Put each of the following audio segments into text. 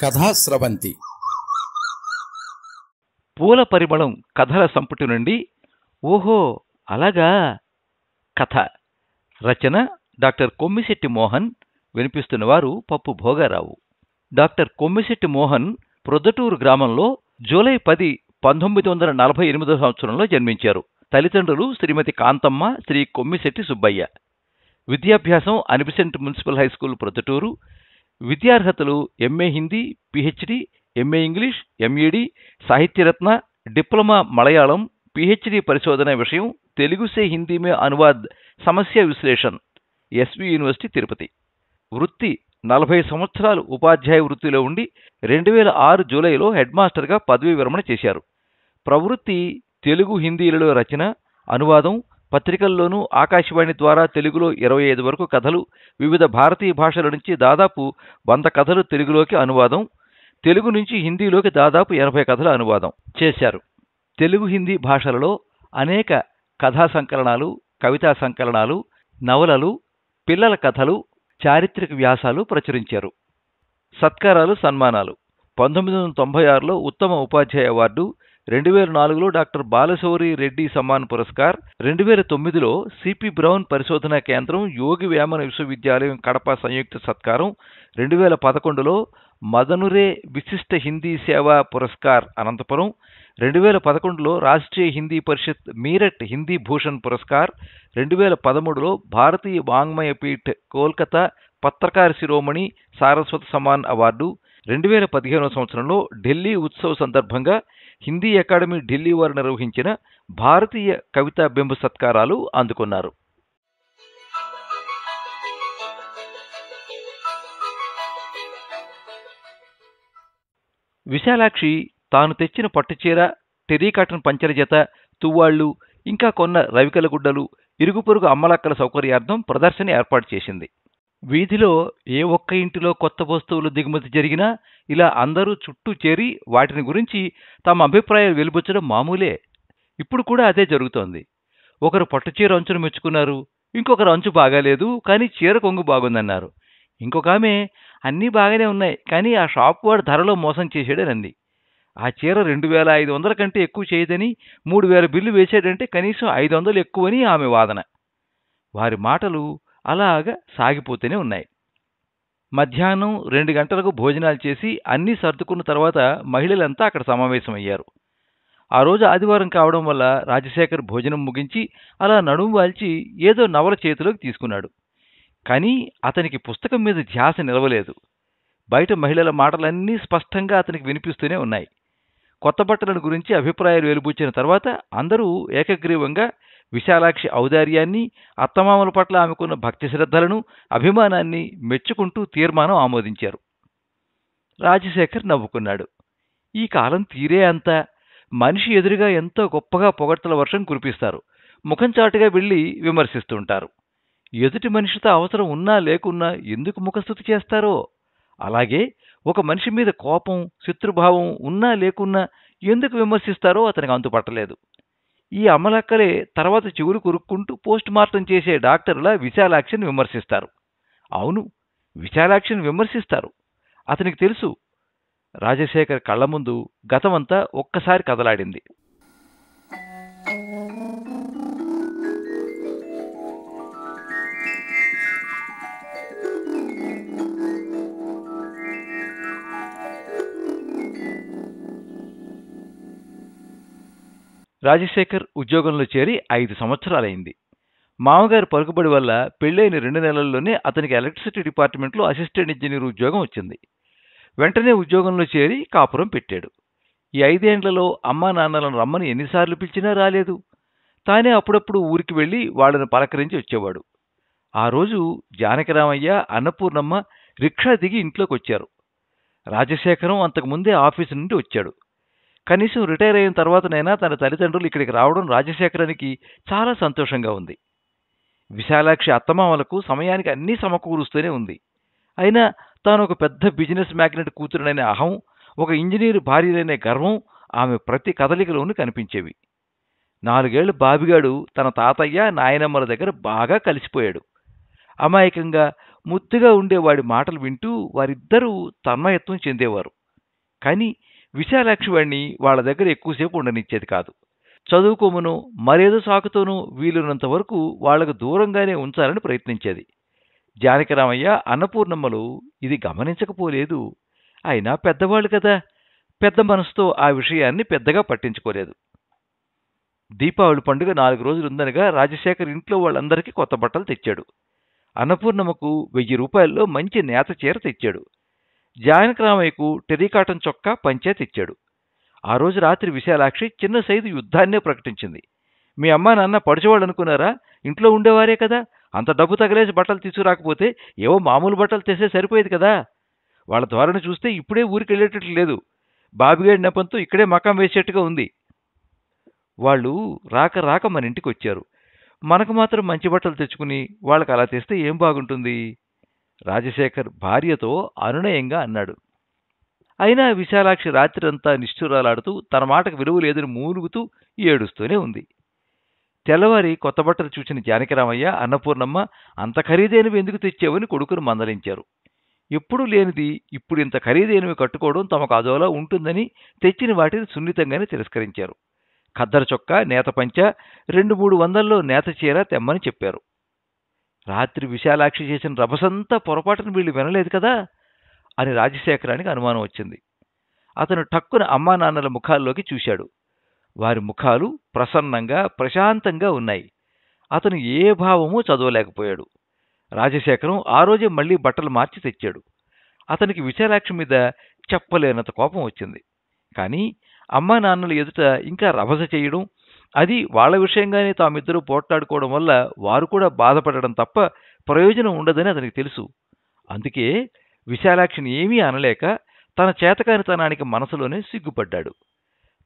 కథాస్రవంతి పూల పరిమళం కథల సంపుటి నుండి ఓహో అలాగా కథ. రచన డాక్టర్ కొమ్మిశెట్టి మోహన్. వినిపిస్తున్నవారు పప్పు భోగారావు. డాక్టర్ కొమ్మిశెట్టి మోహన్ ప్రొద్దటూరు గ్రామంలో జూలై 10, 1948 సంవత్సరంలో జన్మించారు. తల్లిదండ్రులు శ్రీమతి కాంతమ్మ, శ్రీ కొమ్మిశెట్టి సుబ్బయ్య. విద్యాభ్యాసం అనిబిసెంట్ మున్సిపల్ హైస్కూల్ ప్రొద్దటూరు. విద్యార్హతలు MA Hindi, PhD, MA English, MEd, సాహిత్యరత్న, డిప్లొమా మలయాళం, పిహెచ్డి పరిశోధన విషయం తెలుగు से हिंदी में अनुवाद సమస్య విశ్లేషణ, ఎస్వి యూనివర్సిటీ తిరుపతి. వృత్తి 40 సంవత్సరాలు ఉపాధ్యాయ వృత్తిలో ఉండి 2006 జూలైలో హెడ్ మాస్టర్గా పదవీ విరమణ చేశారు. ప్రవృత్తి తెలుగు హిందీలలో రచన, అనువాదం, పత్రికల్లోనూ ఆకాశవాణి ద్వారా తెలుగులో 25 వరకు కథలు, వివిధ భారతీయ భాషల నుంచి దాదాపు 100 కథలు తెలుగులోకి అనువాదం, తెలుగు నుంచి హిందీలోకి దాదాపు 80 కథల అనువాదం చేశారు. తెలుగు హిందీ భాషలలో అనేక కథా సంకలనాలు, కవితా సంకలనాలు, నవలలు, పిల్లల కథలు, చారిత్రక వ్యాసాలు ప్రచురించారు. సత్కారాలు, సన్మానాలు: 1996లో ఉత్తమ ఉపాధ్యాయ అవార్డు, 2004లో డాక్టర్ బాలశౌరి రెడ్డి సమ్మాన్ పురస్కార్, 2009లో సిపి బ్రౌన్ పరిశోధనా కేంద్రం, యోగి వేమన విశ్వవిద్యాలయం కడప సంయుక్త సత్కారం, 2011లో మదనురే విశిష్ట హిందీ సేవా పురస్కార్ అనంతపురం, 2011లో రాష్ట్రీయ హిందీ పరిషత్ మీరట్ హిందీ భూషణ్ పురస్కార్, 2013లో భారతీయ వాంగ్మయ పీఠ్ కోల్కతా పత్రకార శిరోమణి సారస్వత సమ్మాన్ అవార్డు, 2015 సంవత్సరంలో ఢిల్లీ ఉత్సవ్ సందర్భంగా హిందీ అకాడమీ ఢిల్లీ వారు నిర్వహించిన భారతీయ కవితా బింబ సత్కారాలు అందుకున్నారు. విశాలాక్షి తాను తెచ్చిన పట్టుచీర, టెర్రీకాటన్ పంచెల జత, తువ్వాళ్లు, ఇంకా కొన్న రవికల గుడ్డలు ఇరుగు పొరుగు అమ్మలక్కల సౌకర్యార్థం ప్రదర్శన ఏర్పాటు చేసింది. వీధిలో ఏ ఒక్క ఇంటిలో కొత్త వస్తువులు దిగుమతి జరిగినా ఇలా అందరూ చుట్టూ చేరి వాటిని గురించి తమ అభిప్రాయాలు వెలుబుచ్చడం మామూలే. ఇప్పుడు కూడా అదే జరుగుతోంది. ఒకరు పట్టుచీర అంచును మెచ్చుకున్నారు, ఇంకొకరు అంచు బాగాలేదు కానీ చీర కొంగు బాగుందన్నారు. ఇంకొక ఆమె అన్నీ బాగానే ఉన్నాయి కానీ ఆ షాపు వాడు ధరలో మోసం చేశాడనంది. ఆ చీర 2500 కంటే ఎక్కువ చేయదని 3000 బిల్లు వేసాడంటే కనీసం 500 ఎక్కువని ఆమె వాదన. వారి మాటలు అలాగా సాగిపోతూనే ఉన్నాయి. మధ్యాహ్నం 2 గంటలకు భోజనాలు చేసి అన్నీ సర్దుకున్న తర్వాత మహిళలంతా అక్కడ సమావేశమయ్యారు. ఆ రోజు ఆదివారం కావడం వల్ల రాజశేఖర్ భోజనం ముగించి అలా నడుము వాల్చి ఏదో నవల చేతిలోకి తీసుకున్నాడు. కానీ అతనికి పుస్తకం మీద ధ్యాస నిలవలేదు. బయట మహిళల మాటలన్నీ స్పష్టంగా అతనికి వినిపిస్తూనే ఉన్నాయి. కొత్త బట్టలను గురించి అభిప్రాయాలు వెలుబుచ్చిన తర్వాత అందరూ ఏకగ్రీవంగా విశాలాక్షి ఔదార్యాన్ని, అత్తమామల పట్ల ఆమెకున్న భక్తి శ్రద్ధలను, అభిమానాన్ని మెచ్చుకుంటూ తీర్మానం ఆమోదించారు. రాజశేఖర్ నవ్వుకున్నాడు. ఈ కాలం తీరే అంతా మనిషి ఎదురుగా ఎంతో గొప్పగా పొగడ్తల వర్షం కురిపిస్తారు, ముఖం చాటుగా వెళ్ళి విమర్శిస్తుంటారు. ఎదుటి మనిషితో అవసరం ఉన్నా లేకున్నా ఎందుకు ముఖస్థుతి చేస్తారో అలాగే ఒక మనిషి మీద కోపం, శత్రుభావం ఉన్నా లేకున్నా ఎందుకు విమర్శిస్తారో అతనికి అంతుపట్టలేదు. ఈ అమలక్కలే తర్వాత చెవులు కొరుక్కుంటూ పోస్ట్ మార్టం చేసే డాక్టర్లా విశాలాక్షిని విమర్శిస్తారు. అవును, విశాలాక్షిని విమర్శిస్తారు. అతనికి తెలుసు. రాజశేఖర్ కళ్ల ముందు గతమంతా ఒక్కసారి కదలాడింది. రాజశేఖర్ ఉద్యోగంలో చేరి 5 సంవత్సరాలైంది. మామగారి పలుకుబడి వల్ల పెళ్ళైన 2 నెలల్లోనే అతనికి ఎలక్ట్రిసిటీ డిపార్ట్మెంట్లో అసిస్టెంట్ ఇంజనీర్ ఉద్యోగం వచ్చింది. వెంటనే ఉద్యోగంలో చేరి కాపురం పెట్టాడు. ఈ 5 ఏండ్లలో అమ్మా నాన్నలను రమ్మని ఎన్నిసార్లు పిలిచినా రాలేదు. తానే అప్పుడప్పుడు ఊరికి వెళ్ళి వాళ్లను పలకరించి వచ్చేవాడు. ఆ రోజు జానకిరామయ్య, అన్నపూర్ణమ్మ రిక్షా దిగి ఇంట్లోకి వచ్చారు. రాజశేఖరం అంతకుముందే ఆఫీసు నుండి వచ్చాడు. కనీసం రిటైర్ అయిన తర్వాతనైనా తన తల్లిదండ్రులు ఇక్కడికి రావడం రాజశేఖరానికి చాలా సంతోషంగా ఉంది. విశాలాక్షి అత్తమామలకు సమయానికి అన్నీ సమకూరుస్తూనే ఉంది. అయినా తాను ఒక పెద్ద బిజినెస్ మ్యాగ్నెట్ కూతురుననే అహం, ఒక ఇంజనీరు భార్యననే గర్వం ఆమె ప్రతి కదలికలోనూ కనిపించేవి. 4 ఏళ్ల బాబిగాడు తన తాతయ్య, నాయనమ్మల దగ్గర బాగా కలిసిపోయాడు. అమాయకంగా ముద్దుగా ఉండేవాడి మాటలు వింటూ వారిద్దరూ తన్మయత్వం చెందేవారు. కానీ విశాలాక్షి వాడిని వాళ్ళ దగ్గర ఎక్కువసేపు ఉండనిచ్చేది కాదు. చదువుకోమనో మరేదో సాకుతోనో వీలున్నంత వరకు వాళ్లకు దూరంగానే ఉంచాలని ప్రయత్నించేది. జానకిరామయ్య, అన్నపూర్ణమ్మలు ఇది గమనించకపోలేదు. అయినా పెద్దవాళ్ళు కదా, పెద్ద మనసుతో ఆ విషయాన్ని పెద్దగా పట్టించుకోలేదు. దీపావళి పండుగ 4 రోజులుందనగా రాజశేఖర్ ఇంట్లో వాళ్ళందరికీ కొత్త బట్టలు తెచ్చాడు. అన్నపూర్ణమ్మకు 1000 రూపాయల్లో మంచి నేత చీర తెచ్చాడు. జానకిరామయ్యకు టెరికాటన్ చొక్కా, పంచె తెచ్చాడు. ఆ రోజు రాత్రి విశాలాక్షి చిన్న సైజు యుద్ధాన్నే ప్రకటించింది. మీ అమ్మా నాన్న పడిచేవాళ్ళు అనుకున్నారా? ఇంట్లో ఉండేవారే కదా, అంత డబ్బు తగలేసి బట్టలు తీసుకురాకపోతే ఏవో మామూలు బట్టలు తెస్తే సరిపోయేది కదా. వాళ్ళ ధోరణి చూస్తే ఇప్పుడే ఊరికెళ్ళేటట్లు లేదు. బాబిగాడి నెపంతో ఇక్కడే మకాం వేసేట్టుగా ఉంది. వాళ్ళు రాక రాక మన ఇంటికి వచ్చారు. మనకు మాత్రం మంచి బట్టలు తెచ్చుకుని వాళ్ళకి అలా తెస్తే ఏం బాగుంటుంది? రాజశేఖర్ భార్యతో అనునయంగా అన్నాడు. అయినా విశాలాక్షి రాత్రంతా నిష్ఠురాలాడుతూ తన మాటకు విలువ లేదని మూలుగుతూ ఏడుస్తూనే ఉంది. తెల్లవారి కొత్త బట్టలు చూసిన జానకిరామయ్య, అన్నపూర్ణమ్మ అంత ఖరీదైనవి ఎందుకు తెచ్చావని కొడుకును మందలించారు. ఎప్పుడూ లేనిది ఇప్పుడు ఇంత ఖరీదైనవి కట్టుకోవడం తమకు అదోలా ఉంటుందని తెచ్చిన వాటిని సున్నితంగానే తిరస్కరించారు. ఖద్దర చొక్కా, నేత పంచ, 2-3 వందల్లో నేత చీర తెమ్మని చెప్పారు. రాత్రి విశాలాక్షి చేసిన రభసంతా పొరపాటును వీళ్ళు వినలేదు కదా అని రాజశేఖరానికి అనుమానం వచ్చింది. అతను టక్కున అమ్మా నాన్నల ముఖాల్లోకి చూశాడు. వారి ముఖాలు ప్రసన్నంగా, ప్రశాంతంగా ఉన్నాయి. అతను ఏ భావమూ చదవలేకపోయాడు. రాజశేఖరం ఆ రోజే మళ్లీ బట్టలు మార్చి తెచ్చాడు. అతనికి విశాలాక్షి మీద చెప్పలేనంత కోపం వచ్చింది. కానీ అమ్మా నాన్నల ఎదుట ఇంకా రభస చేయడం, అది వాళ్ల విషయంగానే తామిద్దరూ పోట్లాడుకోవడం వల్ల వారు కూడా బాధపడడం తప్ప ప్రయోజనం ఉండదని అతనికి తెలుసు. అందుకే విశాలాక్షిని ఏమీ అనలేక తన చేతకానితనానికి మనసులోనే సిగ్గుపడ్డాడు.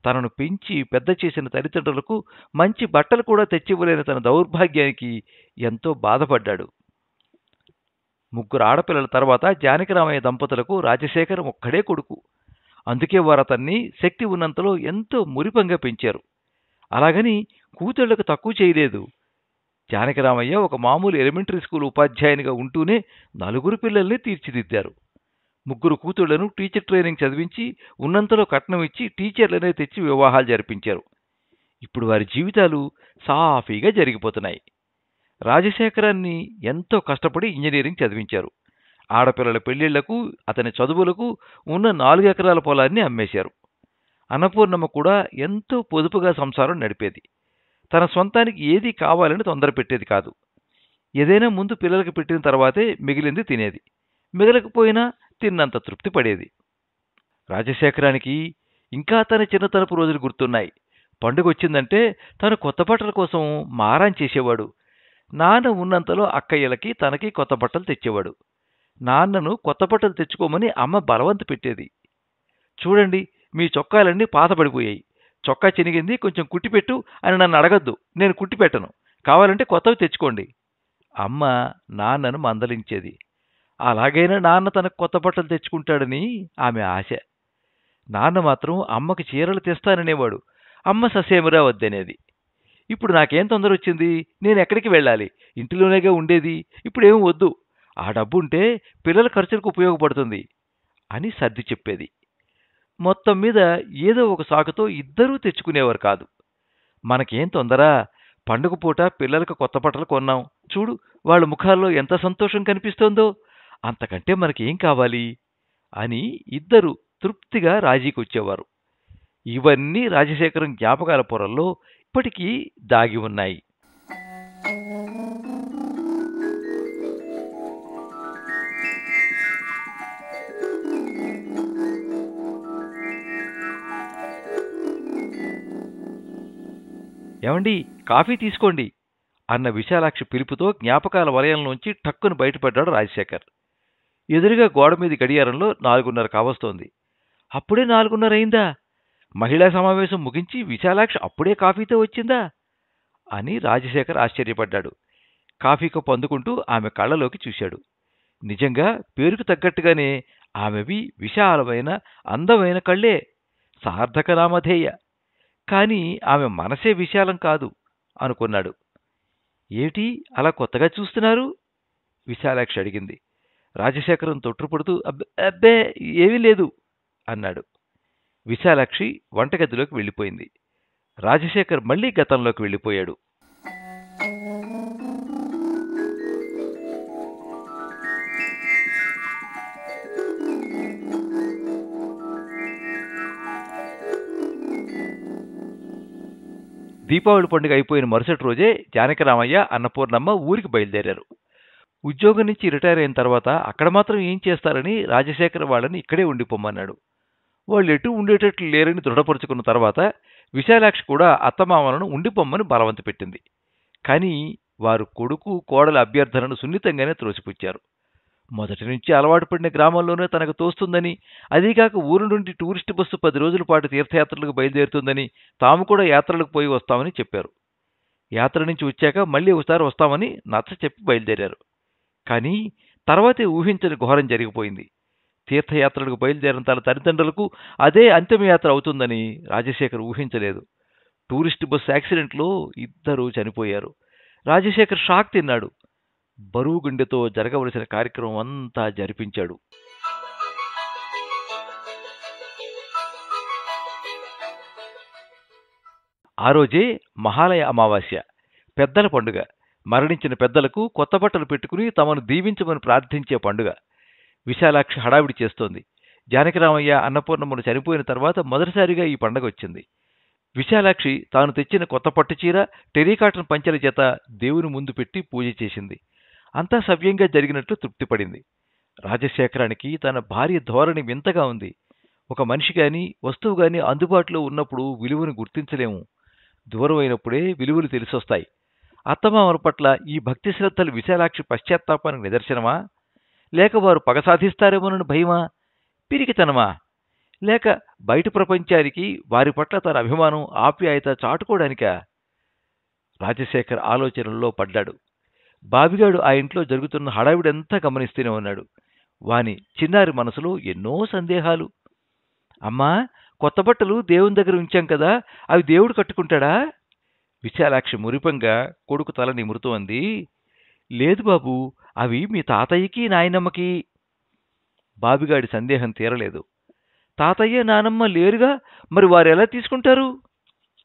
తనను పెంచి పెద్ద చేసిన తల్లిదండ్రులకు మంచి బట్టలు కూడా తెచ్చివ్వలేని తన దౌర్భాగ్యానికి ఎంతో బాధపడ్డాడు. 3 ఆడపిల్లల తర్వాత జానకిరామయ్య దంపతులకు రాజశేఖరం ఒక్కడే కొడుకు. అందుకే వారు అతన్ని శక్తి ఉన్నంతలో ఎంతో మురిపంగా పెంచారు. అలాగని కూతుళ్లకు తక్కువ చేయలేదు. జానకిరామయ్య ఒక మామూలు ఎలిమెంటరీ స్కూల్ ఉపాధ్యాయునిగా ఉంటూనే 4 పిల్లల్ని తీర్చిదిద్దారు. 3 కూతుళ్లను టీచర్ ట్రైనింగ్ చదివించి ఉన్నంతలో కట్నం ఇచ్చి టీచర్లనే తెచ్చి వివాహాలు జరిపించారు. ఇప్పుడు వారి జీవితాలు సాఫీగా జరిగిపోతున్నాయి. రాజశేఖరాన్ని ఎంతో కష్టపడి ఇంజనీరింగ్ చదివించారు. ఆడపిల్లల పెళ్లిళ్లకు, అతని చదువులకు ఉన్న 4 ఎకరాల పొలాన్ని అమ్మేశారు. అన్నపూర్ణమ్మ కూడా ఎంతో పొదుపుగా సంసారం నడిపేది. తన సొంతానికి ఏదీ కావాలని తొందర పెట్టేది కాదు. ఏదైనా ముందు పిల్లలకి పెట్టిన తర్వాతే మిగిలింది తినేది. మిగలకపోయినా తిన్నంత తృప్తి పడేది. రాజశేఖరానికి ఇంకా తన చిన్నతనపు రోజులు గుర్తున్నాయి. పండుగొచ్చిందంటే తను కొత్త బట్టల కోసం మారాన్ చేసేవాడు. నాన్న ఉన్నంతలో అక్కయ్యలకి తనకి కొత్త బట్టలు తెచ్చేవాడు. నాన్నను కొత్త బట్టలు తెచ్చుకోమని అమ్మ బలవంత పెట్టేది. చూడండి, మీ చొక్కాలన్నీ పాతపడిపోయాయి, చొక్కా చినిగింది, కొంచెం కుట్టిపెట్టు అని నన్ను అడగద్దు, నేను కుట్టిపెట్టను, కావాలంటే కొత్తవి తెచ్చుకోండి. అమ్మ నాన్నను మందలించేది. అలాగైనా నాన్న తనకు కొత్త బట్టలు తెచ్చుకుంటాడని ఆమె ఆశ. నాన్న మాత్రం అమ్మకి చీరలు తెస్తాననేవాడు. అమ్మ ససేమిరా వద్దనేది. ఇప్పుడు నాకేం తొందర వచ్చింది, నేనెక్కడికి వెళ్ళాలి, ఇంటిలోనేగా ఉండేది, ఇప్పుడేం వద్దు, ఆ డబ్బుంటే పిల్లల ఖర్చులకు ఉపయోగపడుతుంది అని సర్ది చెప్పేది. మొత్తం మీద ఏదో ఒక సాకుతో ఇద్దరూ తెచ్చుకునేవారు కాదు. మనకేం తొందర, పండుగ పూట పిల్లలకు కొత్త బట్టలు కొన్నాం, చూడు వాళ్ళ ముఖాల్లో ఎంత సంతోషం కనిపిస్తోందో, అంతకంటే మనకేం కావాలి అని ఇద్దరు తృప్తిగా రాజీకొచ్చేవారు. ఇవన్నీ రాజశేఖరం జ్ఞాపకాల పొరల్లో ఇప్పటికీ దాగి ఉన్నాయి. ఏమండి, కాఫీ తీసుకోండి అన్న విశాలాక్షి పిలుపుతో జ్ఞాపకాల వలయంలోంచి టక్కును బయటపడ్డాడు రాజశేఖర్. ఎదురుగా గోడమీది గడియారంలో 4:30 కావస్తోంది. అప్పుడే 4:30 అయిందా? మహిళా సమావేశం ముగించి విశాలాక్షి అప్పుడే కాఫీతో వచ్చిందా అని రాజశేఖర్ ఆశ్చర్యపడ్డాడు. కాఫీ కప్పు అందుకుంటూ ఆమె కళ్ళలోకి చూశాడు. నిజంగా పేరుకు తగ్గట్టుగానే ఆమెవి విశాలమైన అందమైన కళ్ళే, సార్థక నామధేయ. కాని ఆమె మనసే విశాలం కాదు అనుకున్నాడు. ఏమిటి అలా కొత్తగా చూస్తున్నారు? విశాలాక్షి అడిగింది. రాజశేఖరం తొట్టుపడుతూ అబ్బే ఏమీ లేదు అన్నాడు. విశాలాక్షి వంటగదిలోకి వెళ్ళిపోయింది. రాజశేఖర్ మళ్లీ గతంలోకి వెళ్ళిపోయాడు. దీపావళి పండుగ అయిపోయిన మరుసటి రోజే జానకిరామయ్య, అన్నపూర్ణమ్మ ఊరికి బయలుదేరారు. ఉద్యోగం నుంచి రిటైర్ అయిన తర్వాత అక్కడ మాత్రం ఏం చేస్తారని రాజశేఖర్ వాళ్ళని ఇక్కడే ఉండిపోమన్నాడు. వాళ్ళు ఎటు ఉండేటట్లు లేరని దృఢపరుచుకున్న తర్వాత విశాలాక్షి కూడా అత్తమామలను ఉండిపోమ్మని బలవంత పెట్టింది. కానీ వారు కొడుకు, కోడల అభ్యర్థనను సున్నితంగానే త్రోసిపుచ్చారు. మొదటి నుంచి అలవాటు పడిన గ్రామంలోనే తనకు తోస్తుందని, అదీకాక ఊరు నుండి టూరిస్టు బస్సు 10 రోజుల పాటు తీర్థయాత్రలకు బయలుదేరుతుందని, తాము కూడా యాత్రలకు పోయి వస్తామని చెప్పారు. యాత్ర నుంచి వచ్చాక మళ్లీ ఒకసారి వస్తామని నచ్చ చెప్పి బయలుదేరారు. కానీ తర్వాతే ఊహించని ఘోరం జరిగిపోయింది. తీర్థయాత్రలకు బయలుదేరిన తన తల్లిదండ్రులకు అదే అంతిమయాత్ర అవుతుందని రాజశేఖర్ ఊహించలేదు. టూరిస్టు బస్సు యాక్సిడెంట్లో 2 చనిపోయారు. రాజశేఖర్ షాక్ తిన్నాడు. బరువు గుండెతో జరగవలసిన కార్యక్రమం అంతా జరిపించాడు. ఆ రోజే మహాలయ అమావాస్య, పెద్దల పండుగ. మరణించిన పెద్దలకు కొత్త బట్టలు పెట్టుకుని తమను దీవించమని ప్రార్థించే పండుగ. విశాలాక్షి హడావిడి చేస్తోంది. జానకిరామయ్య, అన్నపూర్ణమ్మను చనిపోయిన తర్వాత మొదటిసారిగా ఈ పండుగ వచ్చింది. విశాలాక్షి తాను తెచ్చిన కొత్త పట్టుచీర, టెరికాటన్ పంచెల చేత దేవుని ముందు పెట్టి పూజ చేసింది. అంతా సవ్యంగా జరిగినట్లు తృప్తిపడింది. రాజశేఖరానికి తన భార్య ధోరణి వింతగా ఉంది. ఒక మనిషి గాని, వస్తువు గాని అందుబాటులో ఉన్నప్పుడు విలువను గుర్తించలేము. దూరమైనప్పుడే విలువలు తెలిసొస్తాయి. అత్తమామల పట్ల ఈ భక్తి శ్రద్ధలు విశాలాక్షి పశ్చాత్తాపానికి నిదర్శనమా? లేక వారు పగ సాధిస్తారేమోనని భయమా? పిరికితనమా? లేక బయట ప్రపంచానికి వారి పట్ల తన అభిమానం, ఆప్యాయత చాటుకోవడానికా? రాజశేఖర్ ఆలోచనల్లో పడ్డాడు. బాబిగాడు ఆ ఇంట్లో జరుగుతున్న హడావిడంతా గమనిస్తూనే ఉన్నాడు. వాని చిన్నారి మనసులో ఎన్నో సందేహాలు. అమ్మా, కొత్త బట్టలు దేవుని దగ్గర ఉంచాం కదా, అవి దేవుడు కట్టుకుంటాడా? విశాలాక్షి మురిపంగా కొడుకు తల నిమురుతూ అంది. లేదు బాబు, అవి మీ తాతయ్యకి, నాయనమ్మకి. బాబిగాడి సందేహం తీరలేదు. తాతయ్య, నానమ్మ లేరుగా, మరి వారెలా తీసుకుంటారు?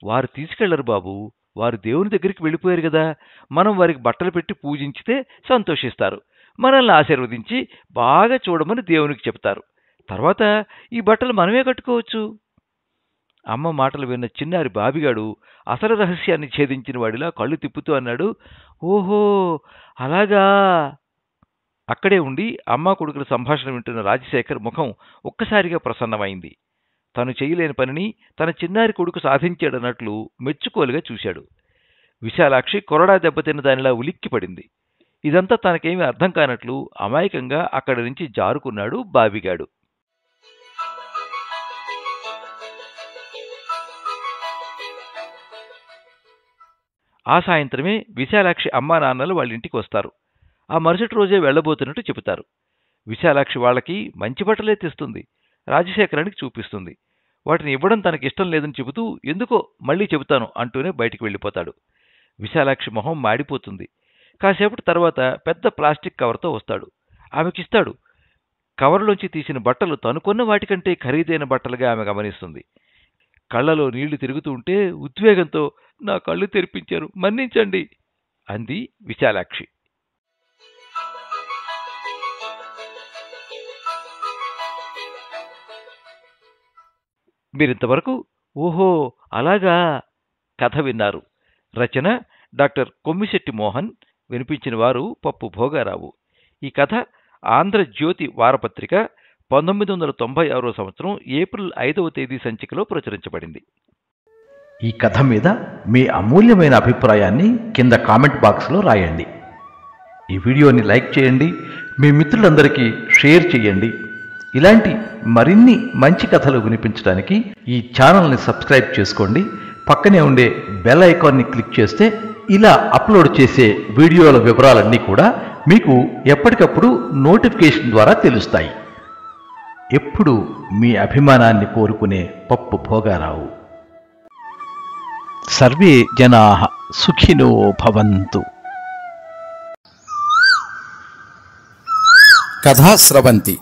వారు తీసుకెళ్లరు బాబు, వారు దేవుని దగ్గరికి వెళ్ళిపోయారు కదా. మనం వారికి బట్టలు పెట్టి పూజించితే సంతోషిస్తారు. మనల్ని ఆశీర్వదించి బాగా చూడమని దేవునికి చెప్తారు. తర్వాత ఈ బట్టలు మనమే కట్టుకోవచ్చు. అమ్మ మాటలు విన్న చిన్నారి బాబిగాడు అసలు రహస్యాన్ని ఛేదించిన వాడిలా కళ్ళు తిప్పుతూ అన్నాడు, ఓహో అలాగా. అక్కడే ఉండి అమ్మా కొడుకుల సంభాషణ వింటున్న రాజశేఖర్ ముఖం ఒక్కసారిగా ప్రసన్నమైంది. తను చేయలేని పనిని తన చిన్నారి కొడుకు సాధించాడన్నట్లు మెచ్చుకోలుగా చూశాడు. విశాలాక్షి కొరడా దెబ్బతిన్న దానిలా ఉలిక్కిపడింది. ఇదంతా తనకేమీ అర్థం కానట్లు అమాయకంగా అక్కడి నుంచి జారుకున్నాడు బాబిగాడు. ఆ సాయంత్రమే విశాలాక్షి అమ్మా నాన్నలు వాళ్ళింటికి వస్తారు. ఆ మరుసటి రోజే వెళ్లబోతున్నట్టు చెబుతారు. విశాలాక్షి వాళ్ళకి మంచి బట్టలే తెస్తుంది. రాజశేఖరానికి చూపిస్తుంది. వాటిని ఇవ్వడం తనకిష్టం లేదని చెబుతూ ఎందుకో మళ్లీ చెబుతాను అంటూనే బయటికి వెళ్ళిపోతాడు. విశాలాక్షి మొహం మాడిపోతుంది. కాసేపటి తర్వాత పెద్ద ప్లాస్టిక్ కవర్తో వస్తాడు. ఆమెకిస్తాడు. కవర్లోంచి తీసిన బట్టలు తనుకొన్న వాటికంటే ఖరీదైన బట్టలుగా ఆమె గమనిస్తుంది. కళ్లలో నీళ్లు తిరుగుతూ ఉంటే ఉద్వేగంతో నా కళ్ళు తెరిపించారు, మన్నించండి అంది విశాలాక్షి. మీరింతవరకు ఓహో అలాగా కథ విన్నారు. రచన డాక్టర్ కొమ్మిశెట్టి మోహన్. వినిపించిన వారు పప్పు భోగారావు. ఈ కథ ఆంధ్రజ్యోతి వారపత్రిక 1996 సంవత్సరం ఏప్రిల్ 5వ తేదీ సంచికలో ప్రచురించబడింది. ఈ కథ మీద మీ అమూల్యమైన అభిప్రాయాన్ని కింద కామెంట్ బాక్స్లో రాయండి. ఈ వీడియోని లైక్ చేయండి, మీ మిత్రులందరికీ షేర్ చేయండి. ఇలాంటి మరిన్ని మంచి కథలు వినిపించడానికి ఈ ఛానల్ని సబ్స్క్రైబ్ చేసుకోండి. పక్కనే ఉండే బెల్ ఐకాన్ని క్లిక్ చేస్తే ఇలా అప్లోడ్ చేసే వీడియోల వివరాలన్నీ కూడా మీకు ఎప్పటికప్పుడు నోటిఫికేషన్ ద్వారా తెలుస్తాయి. ఎప్పుడు మీ అభిమానాన్ని కోరుకునే పప్పు భోగారావు. సర్వే జనాః సుఖినో భవంతు. కథా స్రవంతి.